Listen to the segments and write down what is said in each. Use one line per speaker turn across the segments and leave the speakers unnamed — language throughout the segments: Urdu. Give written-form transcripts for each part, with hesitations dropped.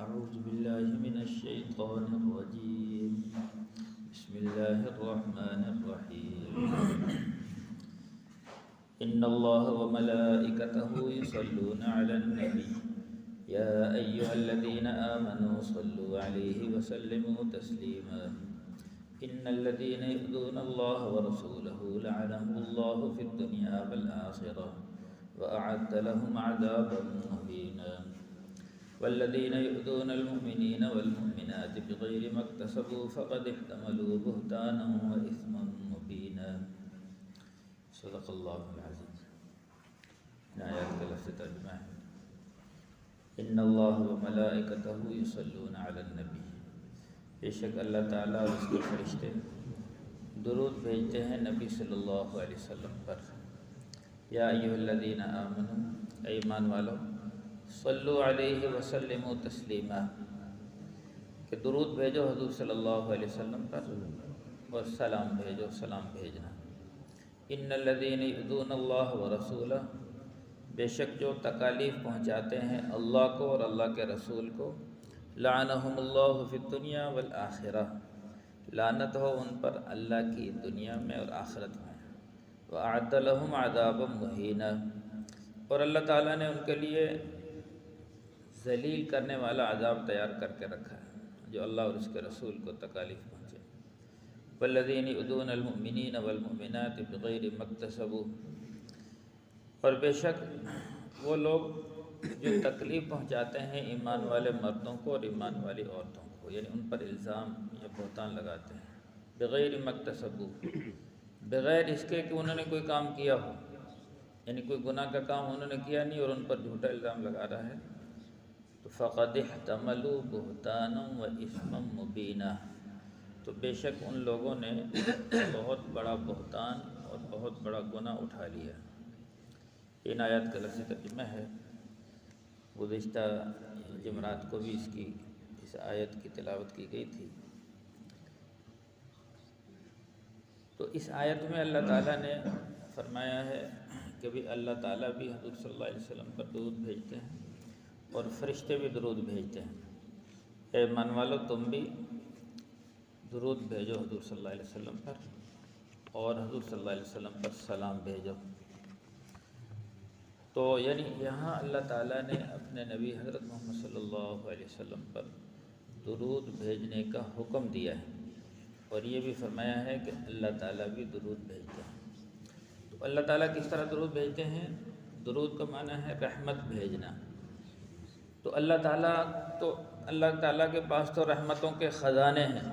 أعوذ بالله من الشيطان الرجيم. بسم الله الرحمن الرحيم. إن الله وملائكته يصلون على النبي يا أيها الذين آمنوا صلوا عليه وسلموا تسليما. إن الذين يؤذون الله ورسوله لعنهم الله في الدنيا والآخرة وأعد لهم عذابا مهينا. والذين يؤذون المؤمنين والمؤمنات بغير ما اكتسبوا فقد احتملوا بهتانا وإثما مبينا. صدق اللہ العظیم. آیات کا لفظ ترجمہ ہے ان اللہ وملائکتہ یصلون علی النبی. بے شک اللہ تعالیٰ اور اس کے فرشتے درود بھیجتے ہیں نبی صلی اللہ علیہ وسلم پر. یا ایھا الذین آمنوا، اے ایمان والو، صلو علیہ وسلموا تسلیما، کہ درود بھیجو حضور صلی اللہ علیہ وسلم پر اور سلام بھیجو، سلام بھیجنا. ان الذین یؤذون اللہ ورسولہ، بے شک جو تکالیف پہنچاتے ہیں اللہ کو اور اللہ کے رسول کو، لعنہم اللہ فی الدنیا والآخرہ، لعنت ہو ان پر اللہ کی دنیا میں اور آخرت میں. وأعد لهم عذابا مہینا، اور اللہ تعالیٰ نے ان کے لیے ذلیل کرنے والا عذاب تیار کر کے رکھا ہے جو اللہ اور اس کے رسول کو تکالیف پہنچے. والذین یؤذون المؤمنین والمؤمنات بغیر ما اکتسبوا، اور بے شک وہ لوگ جو تکلیف پہنچاتے ہیں ایمان والے مردوں کو اور ایمان والی عورتوں کو، یعنی ان پر الزام یا بہتان لگاتے ہیں. بغیر ما اکتسبوا، بغیر اس کے کہ انہوں نے کوئی کام کیا ہو، یعنی کوئی گناہ کا کام انہوں نے کیا نہیں اور ان پر جھوٹا الزام لگا رہا ہے. تو فقد احتملوا بہتانا و اثما مبینا، تو بے شک ان لوگوں نے بہت بڑا بہتان اور بہت بڑا گناہ اٹھا لیا. ان آیات کا لفظی ترجمہ ہے. گزشتہ جمعرات کو بھی اس آیت کی تلاوت کی گئی تھی. تو اس آیت میں اللہ تعالیٰ نے فرمایا ہے کہ بھی اللہ تعالیٰ بھی حضور صلی اللہ علیہ وسلم پر درود بھیجتے ہیں اور فرشتے بھی درود بھیجتے ہیں. اے ایمان والو، تم بھی درود بھیجو حضور صلی اللہ علیہ وسلم پر اور حضور صلی اللہ علیہ وسلم پر سلام بھیجو. تو یعنی یہاں اللہ تعالیٰ نے اپنے نبی حضرت محمد صلی اللہ علیہ وسلم پر درود بھیجنے کا حکم دیا ہے، اور یہ بھی فرمایا ہے کہ اللہ تعالیٰ بھی درود بھیجتے ہیں. تو اللہ تعالیٰ کس طرح درود بھیجتے ہیں؟ درود کا معنی ہے رحمت بھیجنا. تو اللہ تعالیٰ کے پاس تو رحمتوں کے خزانے ہیں.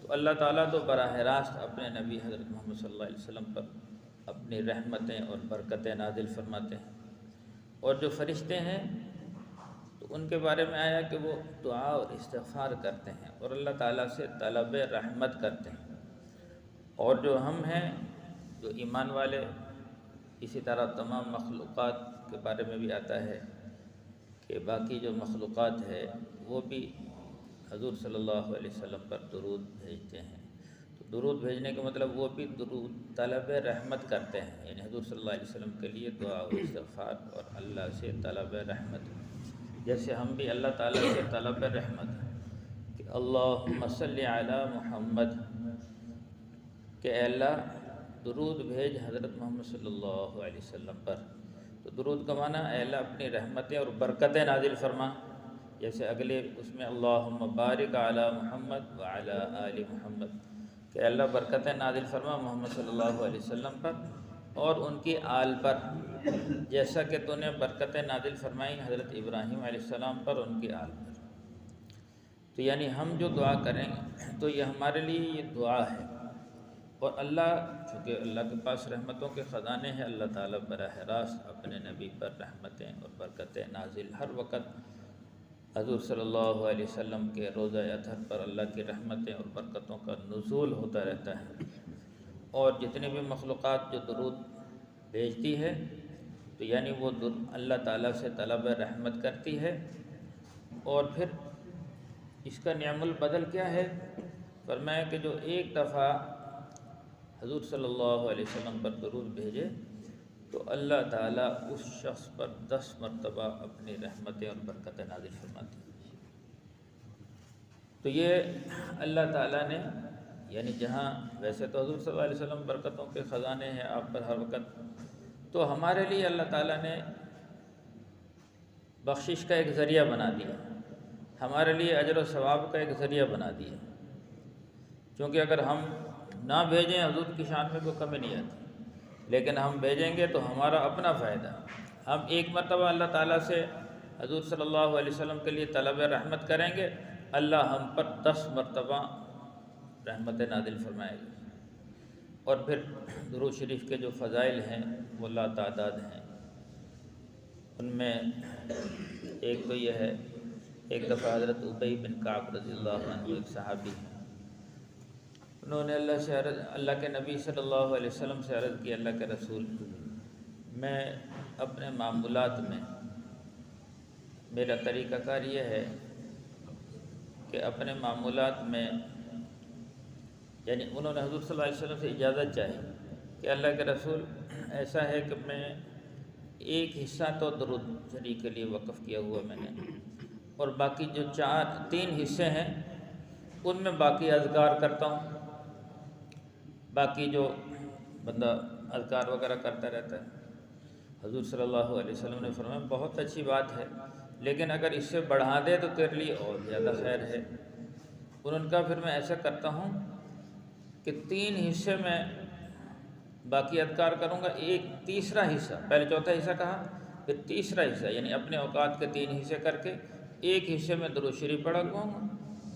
تو اللہ تعالیٰ تو براہ راست اپنے نبی حضرت محمد صلی اللہ علیہ وسلم پر اپنی رحمتیں اور برکتیں نازل فرماتے ہیں. اور جو فرشتے ہیں تو ان کے بارے میں آیا کہ وہ دعا اور استغفار کرتے ہیں اور اللہ تعالیٰ سے طلب رحمت کرتے ہیں. اور جو ہم ہیں جو ایمان والے، اسی طرح تمام مخلوقات کے بارے میں بھی آتا ہے کہ باقی جو مخلوقات ہے وہ بھی حضور صلی اللہ علیہ وسلم پر درود بھیجتے ہیں. تو درود بھیجنے کا مطلب وہ بھی درود طلب رحمت کرتے ہیں، یعنی حضور صلی اللہ علیہ وسلم کے لیے دعا و استغفار اور اللہ سے طلب رحمت. جیسے ہم بھی اللہ تعالیٰ سے طلب رحمت کہ اللہم صلی علی محمد، کہ اے اللہ درود بھیج حضرت محمد صلی اللہ علیہ وسلم پر. تو درود کا معنی اے اللہ اپنی رحمتیں اور برکتیں نازل فرما. جیسے اگلے اس میں اللہم بارک علی محمد وعلی آل محمد، کہ اے اللہ برکتیں نازل فرما محمد صلی اللہ علیہ وسلم پر اور ان کی آل پر، جیسا کہ تو نے برکتیں نازل فرمائیں حضرت ابراہیم علیہ السلام پر اور ان کی آل پر. تو یعنی ہم جو دعا کریں تو یہ ہمارے لیے یہ دعا ہے. اور اللہ چونکہ اللہ کے پاس رحمتوں کے خزانے ہیں، اللہ تعالیٰ براہ راست اپنے نبی پر رحمتیں اور برکتیں نازل ہر وقت حضور صلی اللہ علیہ وسلم کے روضہ اطہر پر اللہ کی رحمتیں اور برکتوں کا نزول ہوتا رہتا ہے. اور جتنے بھی مخلوقات جو درود بھیجتی ہے تو یعنی وہ اللہ تعالیٰ سے طلب رحمت کرتی ہے. اور پھر اس کا نعم البدل کیا ہے؟ فرمایا کہ جو ایک دفعہ حضور صلی اللہ علیہ وسلم پر درود بھیجے تو اللہ تعالیٰ اس شخص پر 10 مرتبہ اپنی رحمتیں اور برکتیں نازل فرماتی ہیں. تو یہ اللہ تعالیٰ نے یعنی جہاں ویسے تو حضور صلی اللہ علیہ وسلم برکتوں کے خزانے ہیں آپ پر ہر وقت، تو ہمارے لیے اللہ تعالیٰ نے بخشش کا ایک ذریعہ بنا دیا، ہمارے لیے اجر و ثواب کا ایک ذریعہ بنا دیا، کیونکہ اگر ہم نہ بھیجیں حضور کی شان میں کوئی کمی نہیں آتی، لیکن ہم بھیجیں گے تو ہمارا اپنا فائدہ۔ ہم ایک مرتبہ اللہ تعالیٰ سے حضور صلی اللہ علیہ وسلم کے لیے طلب رحمت کریں گے، اللہ ہم پر 10 مرتبہ رحمت نازل فرمائے گا۔ اور پھر درود شریف کے جو فضائل ہیں وہ لا تعداد ہیں، ان میں ایک تو یہ ہے، ایک دفعہ حضرت ابی بن کعب رضی اللہ عنہ ایک صحابی ہیں، انہوں نے اللہ کے نبی صلی اللہ علیہ وسلم سے عرض کی، اللہ کے رسول، میں اپنے معمولات میں میرا طریقہ کار یہ ہے کہ اپنے معمولات میں، یعنی انہوں نے حضور صلی اللہ علیہ وسلم سے اجازت چاہی کہ اللہ کے رسول ایسا ہے کہ میں ایک حصہ تو درود شریف کے لیے وقف کیا ہوا میں نے، اور باقی جو 3 حصے ہیں ان میں باقی اذکار کرتا ہوں، باقی جو بندہ اذکار وغیرہ کرتا رہتا ہے۔ حضور صلی اللہ علیہ وسلم نے فرمایا بہت اچھی بات ہے، لیکن اگر اس سے بڑھا دے تو تیرے لیے اور زیادہ خیر ہے۔ انہوں نے کہا پھر میں ایسا کرتا ہوں کہ 3 حصے میں باقی اذکار کروں گا، ایک تیسرا حصہ، پہلے چوتھا حصہ کہا، پھر تیسرا حصہ یعنی اپنے اوقات کے 3 حصے کر کے ایک حصے میں درود شریف پڑھا کروں گا،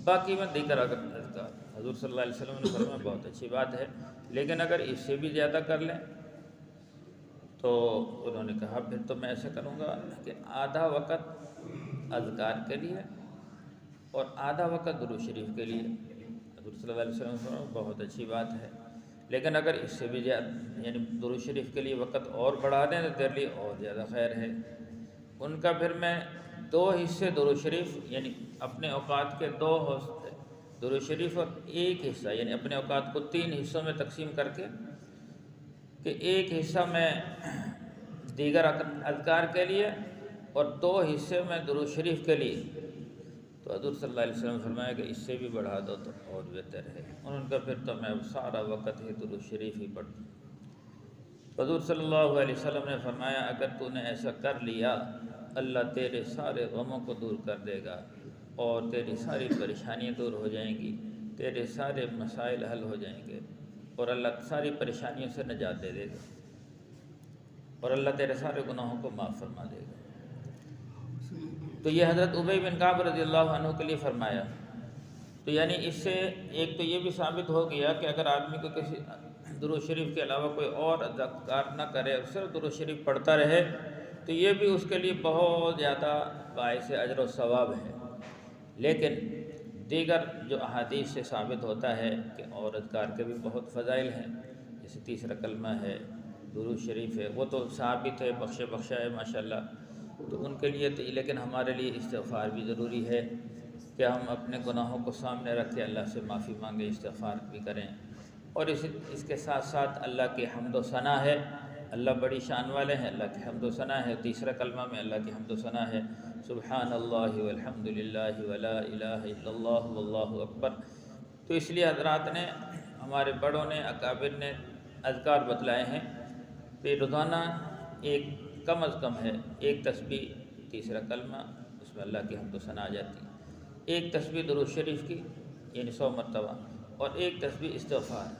باقی میں دیگر اذکار۔ حضور صلی اللہ علیہ وسلم نے فرمایا بہت اچھی بات ہے، لیکن اگر اس سے بھی زیادہ کر لیں تو انہوں نے کہا پھر تو میں ایسا کروں گا کہ آدھا وقت اذکار کے لیے اور آدھا وقت درود شریف کے لیے۔ حضور صلی اللہ علیہ وسلم نے فرمایا بہت اچھی بات ہے، لیکن اگر اس سے بھی زیادہ یعنی درود شریف کے لیے وقت اور بڑھا دیں تو تیرے لیے اور زیادہ خیر ہے۔ ان کا پھر میں 2 حصے درود شریف یعنی اپنے اوقات کے 2 درود شریف اور ایک حصہ یعنی اپنے اوقات کو 3 حصوں میں تقسیم کر کے کہ ایک حصہ میں دیگر اذکار کے لیے اور 2 حصے میں درود شریف کے لیے۔ تو حضور صلی اللہ علیہ وسلم نے فرمایا کہ اس سے بھی بڑھا دو تو اور بہتر ہے۔ انہوں نے کہا پھر تو میں سارا وقت ہی درود شریف ہی پڑھتا ہوں۔ حضور صلی اللہ علیہ وسلم نے فرمایا اگر تو نے ایسا کر لیا اللہ تیرے سارے غموں کو دور کر دے گا اور تیری ساری پریشانیاں دور ہو جائیں گی، تیرے سارے مسائل حل ہو جائیں گے اور اللہ ساری پریشانیوں سے نجات دے دے گا اور اللہ تیرے سارے گناہوں کو معاف فرما دے گا۔ تو یہ حضرت ابی بن کعب رضی اللہ عنہ کے لیے فرمایا۔ تو یعنی اس سے ایک تو یہ بھی ثابت ہو گیا کہ اگر آدمی کو کسی درود شریف کے علاوہ کوئی اور اذکار نہ کرے، صرف درود شریف پڑھتا رہے تو یہ بھی اس کے لیے بہت زیادہ باعث اجر و ثواب ہے۔ لیکن دیگر جو احادیث سے ثابت ہوتا ہے کہ اور اذکار کے بھی بہت فضائل ہیں، جیسے تیسرا کلمہ ہے، درود شریف ہے، وہ تو ثابت ہے، بخشا ہے ماشاءاللہ، تو ان کے لیے تو، لیکن ہمارے لیے استغفار بھی ضروری ہے کہ ہم اپنے گناہوں کو سامنے رکھ کے اللہ سے معافی مانگیں، استغفار بھی کریں، اور اس کے ساتھ ساتھ اللہ کی حمد و ثنا ہے، اللہ بڑی شان والے ہیں، اللہ کی حمد و ثنا ہے۔ تیسرا کلمہ میں اللہ کی حمد و ثنا ہے، سبحان اللہ والحمد للہ ولا الہ الا اللہ واللہ اکبر۔ تو اس لیے حضرات نے، ہمارے بڑوں نے، اکابر نے اذکار بتلائے ہیں کہ روزانہ ایک کم از کم ہے، ایک تسبیح تیسرا کلمہ، اس میں اللہ کی حمد و ثنا آ جاتی ہے، ایک تسبیح درود شریف کی یعنی 100 مرتبہ، اور ایک تسبیح استغفار۔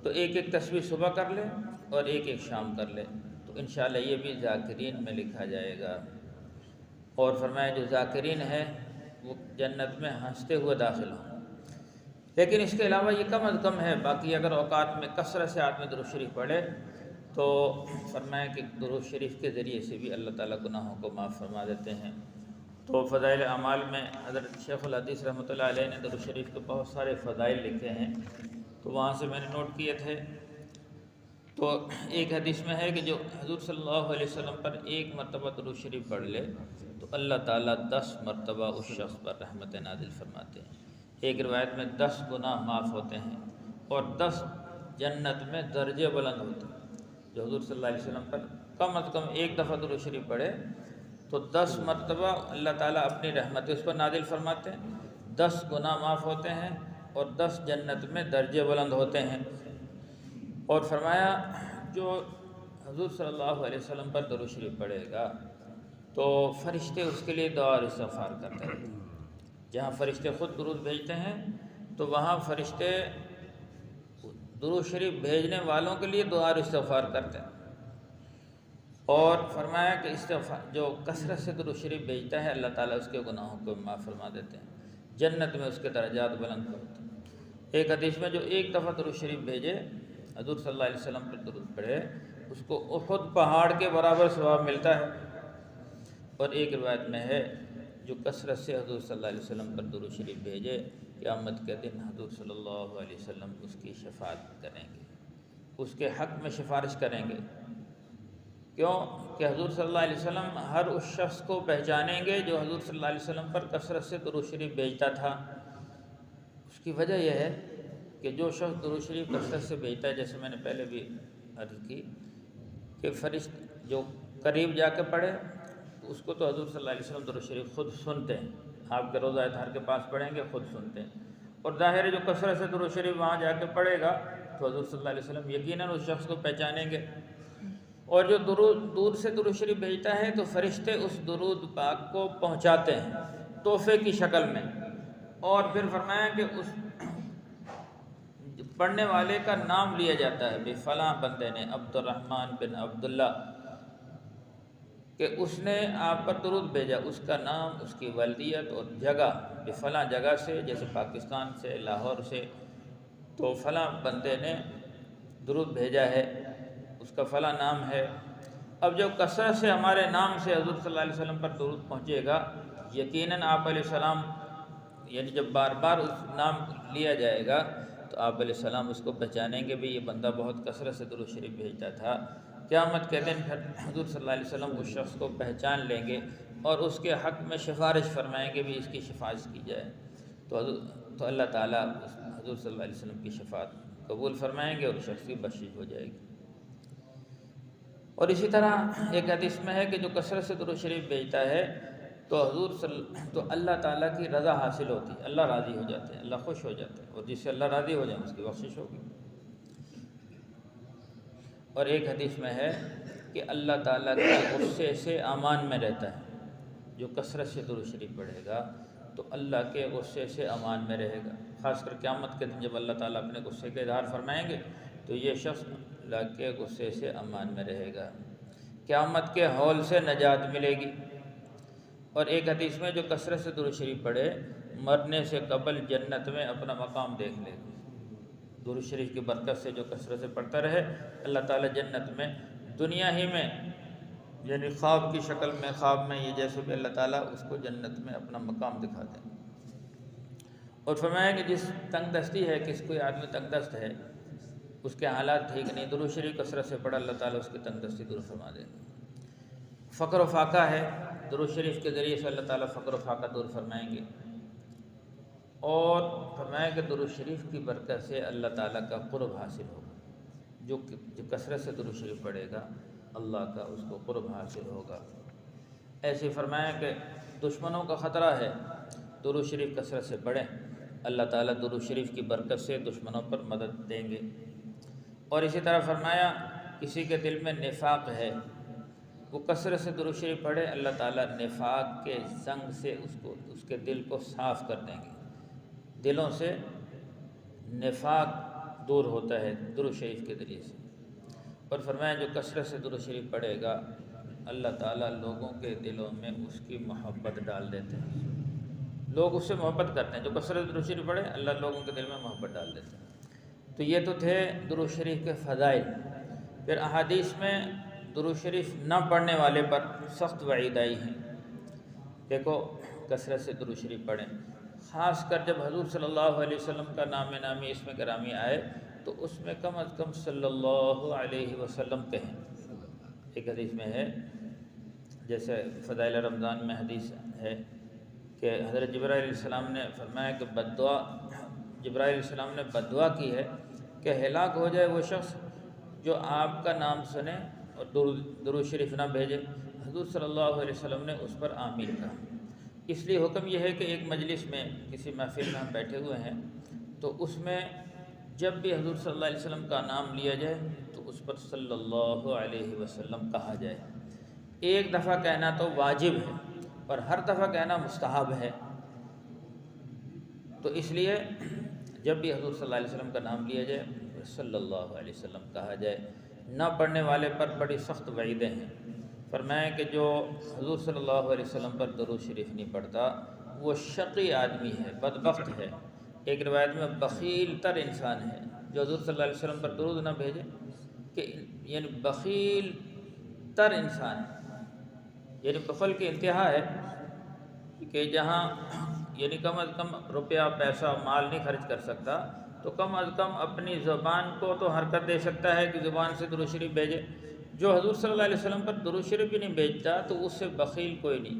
تو ایک تسبیح صبح کر لے اور ایک شام کر لے، تو انشاءاللہ یہ بھی ذاکرین میں لکھا جائے گا۔ اور فرمایا جو ذاکرین ہے وہ جنت میں ہنستے ہوئے داخل ہوں۔ لیکن اس کے علاوہ یہ کم از کم ہے، باقی اگر اوقات میں کثرت سے آدمی درود شریف پڑھے تو فرمایا کہ درود شریف کے ذریعے سے بھی اللہ تعالیٰ گناہوں کو معاف فرما دیتے ہیں۔ تو فضائل اعمال میں حضرت شیخ الحدیث رحمۃ اللہ علیہ نے درود شریف کے بہت سارے فضائل لکھے ہیں، تو وہاں سے میں نے نوٹ کیے تھے۔ تو ایک حدیث میں ہے کہ جو حضور صلی اللہ علیہ وسلم پر 1 مرتبہ درود شریف پڑھ لے تو اللہ تعالیٰ 10 مرتبہ اس شخص پر رحمت نازل فرماتے ہیں۔ ایک روایت میں 10 گناہ معاف ہوتے ہیں اور 10 جنت میں درجے بلند ہوتے ہیں۔ جو حضور صلی اللہ علیہ وسلم پر کم از کم 1 دفعہ درود شریف پڑھے تو 10 مرتبہ اللہ تعالیٰ اپنی رحمت اس پر نازل فرماتے ہیں، 10 گناہ معاف ہوتے ہیں اور 10 جنت میں درجے بلند ہوتے ہیں۔ اور فرمایا جو حضور صلی اللہ علیہ وسلم پر درود شریف پڑھے گا تو فرشتے اس کے لیے دعا اور استغفار کرتے رہتے ہیں۔ جہاں فرشتے خود درود بھیجتے ہیں تو وہاں فرشتے درود شریف بھیجنے والوں کے لیے دعا اور استغفار کرتے ہیں۔ اور فرمایا کہ استغفار جو کثرت سے درود شریف بھیجتا ہے اللہ تعالیٰ اس کے گناہوں کو معاف فرما دیتے ہیں، جنت میں اس کے درجات بلند کرتے ہیں۔ ایک حدیث میں جو ایک دفعہ درود شریف بھیجے، حضور صلی اللہ علیہ وسلم پر درود پڑھے، اس کو احد پہاڑ کے برابر ثواب ملتا ہے۔ اور ایک روایت میں ہے جو کثرت سے حضور صلی اللہ علیہ وسلم پر درود شریف بھیجے، قیامت کے دن حضور صلی اللہ علیہ وسلم اس کی شفاعت کریں گے، اس کے حق میں سفارش کریں گے۔ کیوں کہ حضور صلی اللہ علیہ وسلم ہر اس شخص کو پہچانیں گے جو حضور صلی اللہ علیہ وسلم پر کثرت سے درود شریف بھیجتا تھا۔ اس کی وجہ یہ ہے کہ جو شخص درود شریف کثرت سے بھیجتا ہے، جیسے میں نے پہلے بھی عرض کی کہ فرشتے جو قریب جا کے پڑھے اس کو تو حضور صلی اللہ علیہ وسلم درود شریف خود سنتے ہیں، آپ کے روضہ اطہار کے پاس پڑھیں گے خود سنتے ہیں۔ اور ظاہر ہے جو کثرت سے درود شریف وہاں جا کے پڑھے گا تو حضور صلی اللہ علیہ وسلم یقیناً اس شخص کو پہچانیں گے۔ اور جو دور سے درود شریف بھیجتا ہے تو فرشتے اس درود پاک کو پہنچاتے ہیں تحفے کی شکل میں، اور پھر فرمایا کہ اس پڑھنے والے کا نام لیا جاتا ہے، بھی فلاں بندے نے عبد الرحمن بن عبداللہ کہ اس نے آپ پر درود بھیجا، اس کا نام، اس کی والدیت اور جگہ، بھی فلاں جگہ سے، جیسے پاکستان سے، لاہور سے، تو فلاں بندے نے درود بھیجا ہے، اس کا فلاں نام ہے۔ اب جو کثرت سے ہمارے نام سے حضور صلی اللہ علیہ وسلم پر درود پہنچے گا، یقیناً آپ علیہ السلام، یعنی جب بار بار اس نام لیا جائے گا تو آپ علیہ السلام اس کو پہچانیں گے، بھی یہ بندہ بہت کثرت سے درود شریف بھیجتا تھا۔ قیامت کے دن پھر حضور صلی اللہ علیہ وسلم اس شخص کو پہچان لیں گے اور اس کے حق میں سفارش فرمائیں گے، بھی اس کی شفاعت کی جائے، تو اللہ تعالیٰ حضور صلی اللہ علیہ وسلم کی شفاعت قبول فرمائیں گے اور اس شخص کی بخشش ہو جائے گی۔ اور اسی طرح ایک حدیث میں ہے کہ جو کثرت سے درود شریف بھیجتا ہے تو اللہ تعالیٰ کی رضا حاصل ہوتی ہے، اللہ راضی ہو جاتے ہیں، اللہ خوش ہو جاتے ہیں، اور جس سے اللہ راضی ہو جائے اس کی بخشش ہوگی۔ اور ایک حدیث میں ہے کہ اللہ تعالیٰ کے غصے سے امان میں رہتا ہے، جو کثرت سے درود شریف پڑھے گا تو اللہ کے غصے سے امان میں رہے گا۔ خاص کر قیامت کے دن جب اللہ تعالیٰ اپنے غصے کا اظہار فرمائیں گے تو یہ شخص اللہ کے غصے سے امان میں رہے گا، قیامت کے ہول سے نجات ملے گی۔ اور ایک حدیث میں جو کثرت سے درود شریف پڑھے مرنے سے قبل جنت میں اپنا مقام دیکھ لے گا۔ درود شریف کی برکت سے جو کثرت سے پڑھتا رہے، اللہ تعالیٰ جنت میں دنیا ہی میں، یعنی خواب کی شکل میں، خواب میں یہ جیسے بھی اللہ تعالیٰ اس کو جنت میں اپنا مقام دکھاتے ہیں۔ اور فرمایا کہ جس تنگ دستی ہے، کس کوئی آدمی تنگ دست ہے، اس کے حالات ٹھیک نہیں، درود شریف کثرت سے پڑھا، اللہ تعالیٰ اس کی تنگ دستی دور فرما دے گا۔ فقر و فاقہ ہے، درود شریف کے ذریعے سے اللہ تعالیٰ فقر و فاقہ دور فرمائیں گے۔ اور فرمایا کہ درود شریف کی برکت سے اللہ تعالیٰ کا قرب حاصل ہوگا، جو کثرت سے درود شریف پڑھے گا اللہ کا اس کو قرب حاصل ہوگا۔ ایسے فرمایا کہ دشمنوں کا خطرہ ہے، درود شریف کثرت سے پڑھیں، اللہ تعالیٰ درود شریف کی برکت سے دشمنوں پر مدد دیں گے۔ اور اسی طرح فرمایا کسی کے دل میں نفاق ہے، وہ کثرت سے درود شریف پڑھے، اللہ تعالیٰ نفاق کے زنگ سے اس کے دل کو صاف کر دیں گے۔ دلوں سے نفاق دور ہوتا ہے درود شریف کے ذریعے سے۔ اور فرمایا جو کثرت سے درود شریف پڑھے گا اللہ تعالیٰ لوگوں کے دلوں میں اس کی محبت ڈال دیتے ہیں، لوگ اس سے محبت کرتے ہیں، جو کثرت سے درود شریف پڑھے اللہ لوگوں کے دل میں محبت ڈال دیتے ہیں۔ تو یہ تو تھے درود شریف کے فضائل۔ پھر احادیث میں درود شریف نہ پڑھنے والے پر سخت وعید آئی ہیں۔ دیکھو کثرت سے درود شریف پڑھیں، خاص کر جب حضور صلی اللہ علیہ وسلم کا نام نامی اسم گرامی آئے تو اس میں کم از کم صلی اللہ علیہ وسلم کہیں۔ ایک حدیث میں ہے، جیسے فضائل رمضان میں حدیث ہے کہ حضرت جبرائیل علیہ السلام نے فرمایا کہ جبرائیل علیہ السلام نے بددعا کی ہے کہ ہلاک ہو جائے وہ شخص جو آپ کا نام سنے اور درود شریف نہ بھیجے۔ حضور صلی اللہ علیہ وسلم نے اس پر آمین کہا۔ اس لیے حکم یہ ہے کہ ایک مجلس میں کسی محفل میں ہم بیٹھے ہوئے ہیں تو اس میں جب بھی حضور صلی اللہ علیہ وسلم کا نام لیا جائے تو اس پر صلی اللہ علیہ وسلم کہا جائے۔ ایک دفعہ کہنا تو واجب ہے اور ہر دفعہ کہنا مستحب ہے، تو اس لیے جب بھی حضور صلی اللہ علیہ وسلم کا نام لیا جائے صلی اللہ علیہ وسلم کہا جائے۔ نہ پڑھنے والے پر بڑی سخت وعیدیں ہیں۔ فرمایا کہ جو حضور صلی اللہ علیہ وسلم پر درود شریف نہیں پڑھتا وہ شقی آدمی ہے، بدبخت ہے۔ ایک روایت میں بخیل تر انسان ہے جو حضور صلی اللہ علیہ وسلم پر درود نہ بھیجے، کہ یعنی بخیل تر انسان ہے، یعنی بخل کی انتہا ہے کہ جہاں یعنی کم از کم روپیہ پیسہ مال نہیں خرچ کر سکتا تو کم از کم اپنی زبان کو تو حرکت دے سکتا ہے کہ زبان سے درود شریف بھیجے۔ جو حضور صلی اللہ علیہ وسلم پر درود شریف بھی نہیں بھیجتا تو اس سے بخیل کوئی نہیں۔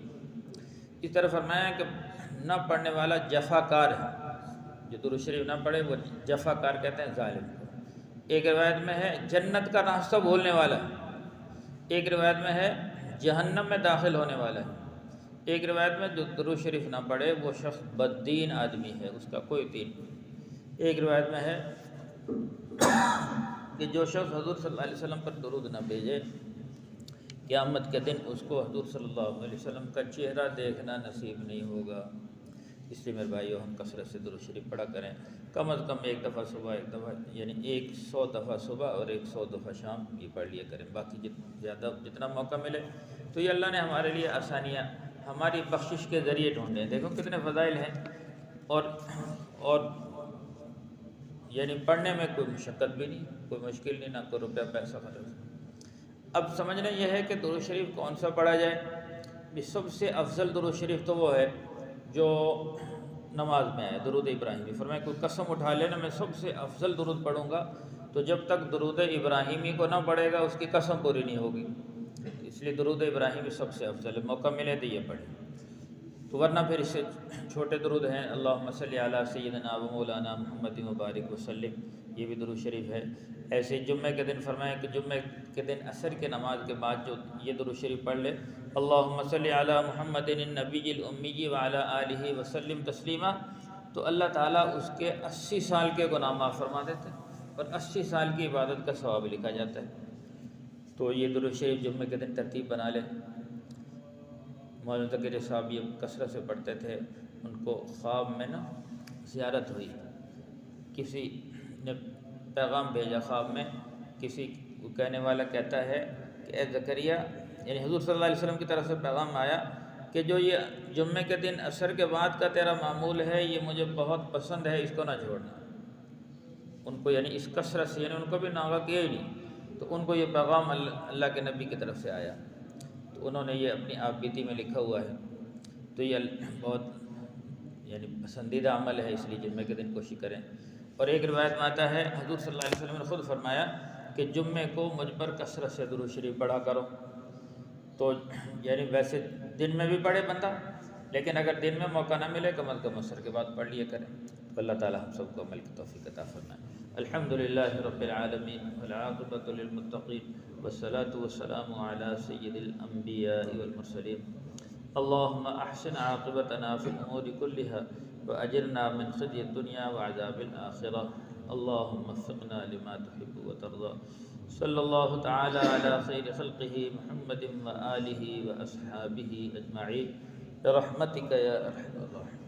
اس طرح فرمایا کہ نہ پڑھنے والا جفا کار ہے، جو درود شریف نہ پڑھے وہ جفا کار کہتے ہیں ظالم کو۔ ایک روایت میں ہے جنت کا راستہ بھولنے والا ہے، ایک روایت میں ہے جہنم میں داخل ہونے والا ہے، ایک روایت میں جو درود شریف نہ پڑھے وہ شخص بددین آدمی ہے، اس کا کوئی دین نہیں۔ ایک روایت میں ہے کہ جو شخص حضور صلی اللہ علیہ وسلم پر درود نہ بھیجے قیامت کے دن اس کو حضور صلی اللہ علیہ وسلم کا چہرہ دیکھنا نصیب نہیں ہوگا۔ اس لیے میرے بھائیو ہم کثرت سے درود شریف پڑھا کریں، کم از کم ایک دفعہ صبح، ایک دفعہ یعنی 100 دفعہ صبح اور 100 دفعہ شام یہ پڑھ لیا کریں۔ باقی زیادہ جتنا موقع ملے تو یہ اللہ نے ہمارے لیے آسانیاں ہماری بخشش کے ذریعے ڈھونڈے ہیں۔ دیکھو کتنے فضائل ہیں، اور یعنی پڑھنے میں کوئی مشقت بھی نہیں، کوئی مشکل نہیں، نہ کوئی روپیہ پیسہ خرچ۔ اب سمجھنا یہ ہے کہ درود شریف کون سا پڑھا جائے۔ سب سے افضل درود شریف تو وہ ہے جو نماز میں ہے، درود ابراہیمی۔ فرمایا کوئی قسم اٹھا لینا میں سب سے افضل درود پڑھوں گا، تو جب تک درود ابراہیمی کو نہ پڑھے گا اس کی قسم پوری نہیں ہوگی۔ اس لیے درود ابراہیمی سب سے افضل ہے، موقع ملے تو یہ پڑھیں۔ تو ورنہ پھر اس سے چھوٹے درود ہیں، اللہم صلی علی سیدنا و مولانا محمد مبارک وسلم، یہ بھی درود شریف ہے۔ ایسے جمعہ کے دن فرمایا کہ جمعہ کے دن عصر کے نماز کے بعد جو یہ درود شریف پڑھ لے، اللہم صلی علی محمد النبی الامی وعلی آلہ وسلم تسلیما، تو اللہ تعالیٰ اس کے 80 سال کے گناہ معاف فرما دیتے ہیں اور 80 سال کی عبادت کا ثواب لکھا جاتا ہے۔ تو یہ درود شریف جمعہ کے دن ترتیب بنا لیں۔ مولانا تقی صاحب یہ کثرت سے پڑھتے تھے، ان کو خواب میں نا زیارت ہوئی، کسی نے پیغام بھیجا خواب میں، کسی کہنے والا کہتا ہے کہ اے زکریا، یعنی حضور صلی اللہ علیہ وسلم کی طرف سے پیغام آیا کہ جو یہ جمعے کے دن عصر کے بعد کا تیرا معمول ہے یہ مجھے بہت پسند ہے، اس کو نہ چھوڑنا۔ ان کو یعنی اس کثرت سے، یعنی ان کو بھی ناغہ کیا ہی نہیں، تو ان کو یہ پیغام اللہ کے نبی کی طرف سے آیا، تو انہوں نے یہ اپنی آپ بیتی میں لکھا ہوا ہے۔ تو یہ بہت یعنی پسندیدہ عمل ہے، اس لیے جمعے کے دن کوشش کریں۔ اور ایک روایت میں آتا ہے حضور صلی اللہ علیہ وسلم نے خود فرمایا کہ جمعے کو مجھ پر کثرت سے درود شریف پڑھا کرو۔ تو یعنی ویسے دن میں بھی پڑھے بندہ، لیکن اگر دن میں موقع نہ ملے کم از کم عصر کے بعد پڑھ لیے کریں۔ تو اللہ تعالی ہم سب کو عمل کی توفیق عطا فرمائے۔ الحمدللہ رب العالمین والعاقبۃ للمتقین والصلاة والسلام علی سید الانبیاء والمرسلین۔ اللہم احسن عاقبتنا فی الامور کلہا واجرنا من خزي الدنيا وعذاب الآخرة۔ اللهم وفقنا لما تحب وترضى۔ صلی اللہ تعالی علی خیر خلقہ محمد وآلہ واصحابہ اجمعین برحمتک یا ارحم الراحمین۔